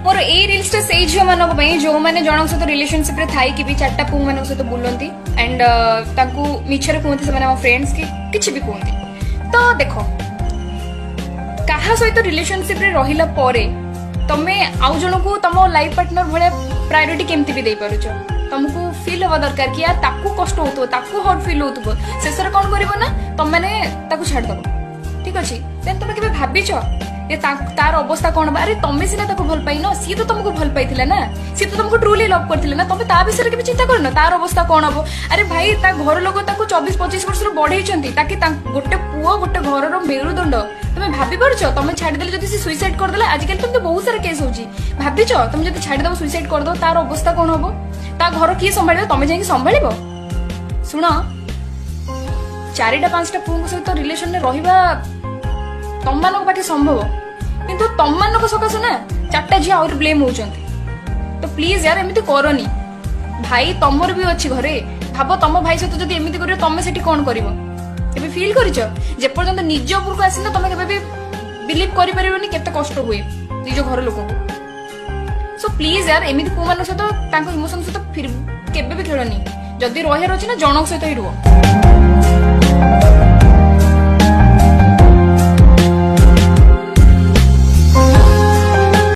मोर ए reels से झील मान जो मैंने जन सहित रिलेशनशिप रे थाई कि भी चार्टा पु मान सहित बुलती एंड मिछरे कहते से फ्रेंड्स की किसी भी कहते तो देख क्या सहित रिलेशनशिप रे रहिला परे तमे आउ जन को तुम लाइफ पार्टनर भाया प्रायोरिटी केमती भी दे पारुछ तुमको फील हवा दरकार कि यार ताकू कष्ट होतबो ताकू हर्ट फील होतबो शेषर कोन करबो ना तुम माने ताकू छाड़ दबो ठीक अछि देन तुम केबे भाबिछ ये तार अवस्था कौन बा अरे तमें सीना ताको भल पाई न सी तो तुमको भल पाई ना सी तो तुमको ट्रूली लव करथिले ना तमे ता विषय के चिंता करन तार अवस्था कौन हबो अरे भाई ता घर लोग ताको 24-25 वर्ष बढ़ई छंती ताकि गोटे पुओ गोटे घर रो मेरुदंड तमे भाबी परछ तमे छाडी देले जदी से सुसाइड कर देला आजकल तुम तो बहुत सारा केस होची भाबिछ तमे जदी छाडी दबो सुसाइड कर दो तार अवस्था कौन हबो ता घर किए संभाळिबो तमे जाई संभाळिबो सुनो 4-5 पुओ सहित रिलेशन में रहिबा तम मान पाखे संभव किंतु तम मान सकाशे ना 4टा झी आउर ब्लेम होचंती तो प्लीज यार एमती करनी भाई तमर भी अच्छी घरे भाव तम भाई सहित जब एमती कर तमें सेठी कौन कर फील करछ जेपर्यंत निज उपरको आसीना तमें केबे भी बिलीव करि परिबोनी केते कष्ट हुए निज घर लोक सो प्लीज यार एमती पु मान सहित तांको इमोशन सहित फिर केबे भी खेलनी जदि रहियार अछि ना जनक सहित ही रुह